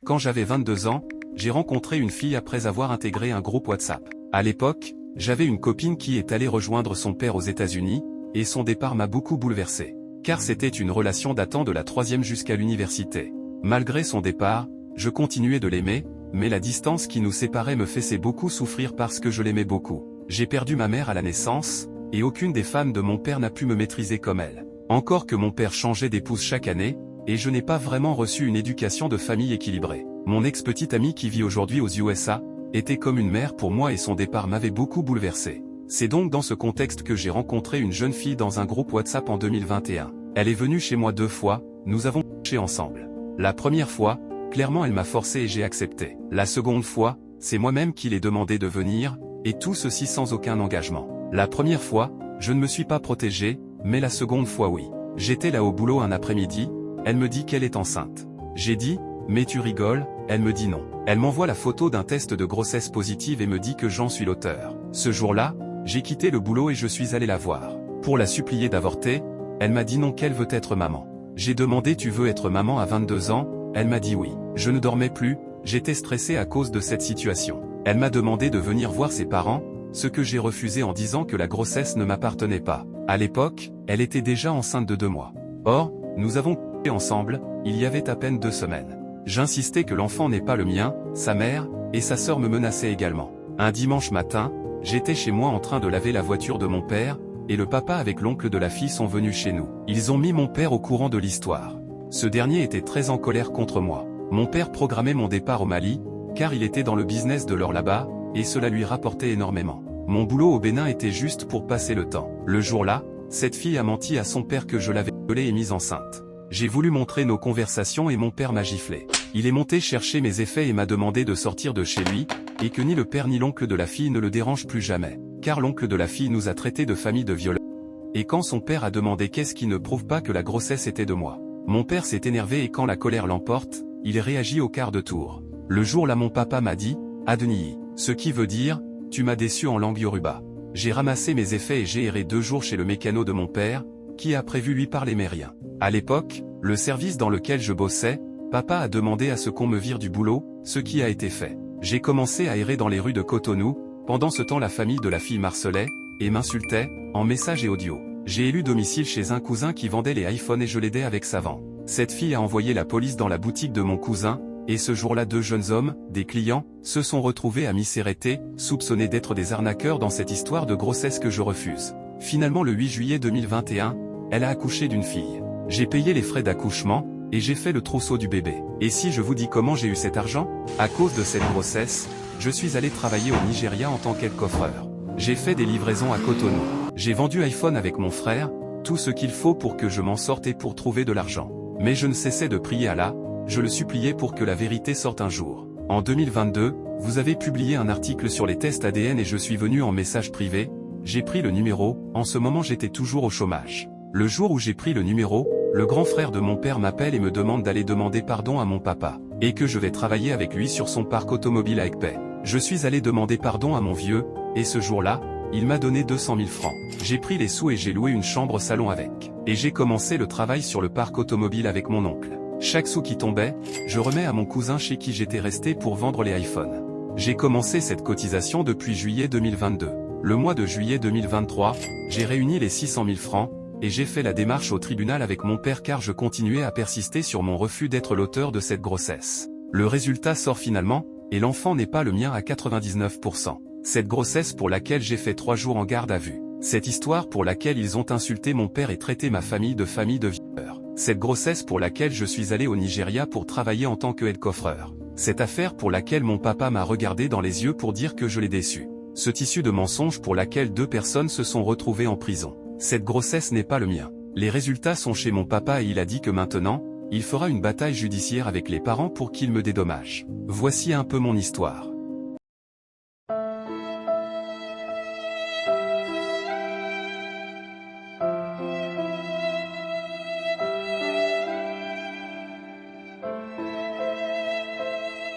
Quand j'avais 22 ans, j'ai rencontré une fille après avoir intégré un groupe WhatsApp. À l'époque, j'avais une copine qui est allée rejoindre son père aux États-Unis, et son départ m'a beaucoup bouleversé. Car c'était une relation datant de la 3e jusqu'à l'université. Malgré son départ, je continuais de l'aimer, mais la distance qui nous séparait me faisait beaucoup souffrir parce que je l'aimais beaucoup. J'ai perdu ma mère à la naissance, et aucune des femmes de mon père n'a pu me maîtriser comme elle. Encore que mon père changeait d'épouse chaque année, et je n'ai pas vraiment reçu une éducation de famille équilibrée. Mon ex-petite amie qui vit aujourd'hui aux USA, était comme une mère pour moi et son départ m'avait beaucoup bouleversé. C'est donc dans ce contexte que j'ai rencontré une jeune fille dans un groupe WhatsApp en 2021. Elle est venue chez moi 2 fois, nous avons couché ensemble. La première fois, clairement elle m'a forcé et j'ai accepté. La seconde fois, c'est moi-même qui l'ai demandé de venir, et tout ceci sans aucun engagement. La première fois, je ne me suis pas protégé, mais la seconde fois oui. J'étais là au boulot un après-midi, elle me dit qu'elle est enceinte. J'ai dit, mais tu rigoles, elle me dit non. Elle m'envoie la photo d'un test de grossesse positive et me dit que j'en suis l'auteur. Ce jour-là, j'ai quitté le boulot et je suis allé la voir. Pour la supplier d'avorter, elle m'a dit non qu'elle veut être maman. J'ai demandé tu veux être maman à 22 ans, elle m'a dit oui. Je ne dormais plus, j'étais stressé à cause de cette situation. Elle m'a demandé de venir voir ses parents, ce que j'ai refusé en disant que la grossesse ne m'appartenait pas. À l'époque, elle était déjà enceinte de 2 mois. Or, nous avons couché ensemble, il y avait à peine 2 semaines. J'insistais que l'enfant n'est pas le mien, sa mère, et sa sœur me menaçaient également. Un dimanche matin, j'étais chez moi en train de laver la voiture de mon père, et le papa avec l'oncle de la fille sont venus chez nous. Ils ont mis mon père au courant de l'histoire. Ce dernier était très en colère contre moi. Mon père programmait mon départ au Mali, car il était dans le business de l'or là-bas, et cela lui rapportait énormément. Mon boulot au Bénin était juste pour passer le temps. Le jour-là, cette fille a menti à son père que je l'avais violée et mise enceinte. J'ai voulu montrer nos conversations et mon père m'a giflé. Il est monté chercher mes effets et m'a demandé de sortir de chez lui, et que ni le père ni l'oncle de la fille ne le dérangent plus jamais. Car l'oncle de la fille nous a traités de famille de violeurs. Et quand son père a demandé qu'est-ce qui ne prouve pas que la grossesse était de moi. Mon père s'est énervé et quand la colère l'emporte, il réagit au quart de tour. Le jour là mon papa m'a dit, Adeniyi, ce qui veut dire, tu m'as déçu en langue yoruba. J'ai ramassé mes effets et j'ai erré 2 jours chez le mécano de mon père, qui a prévu lui parler mais rien. À l'époque, le service dans lequel je bossais, papa a demandé à ce qu'on me vire du boulot, ce qui a été fait. J'ai commencé à errer dans les rues de Cotonou, pendant ce temps la famille de la fille m'harcelait, et m'insultait, en message et audio. J'ai élu domicile chez un cousin qui vendait les iPhones et je l'aidais avec sa vente. Cette fille a envoyé la police dans la boutique de mon cousin, et ce jour-là 2 jeunes hommes, des clients, se sont retrouvés à m'y serreter, soupçonnés d'être des arnaqueurs dans cette histoire de grossesse que je refuse. Finalement le 8 juillet 2021, elle a accouché d'une fille. J'ai payé les frais d'accouchement, et j'ai fait le trousseau du bébé. Et si je vous dis comment j'ai eu cet argent? À cause de cette grossesse, je suis allé travailler au Nigeria en tant qu'aide-coffreur. J'ai fait des livraisons à Cotonou. J'ai vendu iPhone avec mon frère, tout ce qu'il faut pour que je m'en sorte et pour trouver de l'argent. Mais je ne cessais de prier Allah, je le suppliais pour que la vérité sorte un jour. En 2022, vous avez publié un article sur les tests ADN et je suis venu en message privé, j'ai pris le numéro, en ce moment j'étais toujours au chômage. Le jour où j'ai pris le numéro, le grand frère de mon père m'appelle et me demande d'aller demander pardon à mon papa, et que je vais travailler avec lui sur son parc automobile à Ekpé. Je suis allé demander pardon à mon vieux, et ce jour-là, il m'a donné 200 000 francs. J'ai pris les sous et j'ai loué une chambre salon avec. Et j'ai commencé le travail sur le parc automobile avec mon oncle. Chaque sou qui tombait, je remets à mon cousin chez qui j'étais resté pour vendre les iPhones. J'ai commencé cette cotisation depuis juillet 2022. Le mois de juillet 2023, j'ai réuni les 600 000 francs, et j'ai fait la démarche au tribunal avec mon père car je continuais à persister sur mon refus d'être l'auteur de cette grossesse. Le résultat sort finalement, et l'enfant n'est pas le mien à 99%. Cette grossesse pour laquelle j'ai fait 3 jours en garde à vue. Cette histoire pour laquelle ils ont insulté mon père et traité ma famille de violeurs. Cette grossesse pour laquelle je suis allé au Nigeria pour travailler en tant que aide-coffreur. Cette affaire pour laquelle mon papa m'a regardé dans les yeux pour dire que je l'ai déçu. Ce tissu de mensonges pour laquelle 2 personnes se sont retrouvées en prison. Cette grossesse n'est pas le mien. Les résultats sont chez mon papa et il a dit que maintenant, il fera une bataille judiciaire avec les parents pour qu'ils me dédommagent. Voici un peu mon histoire.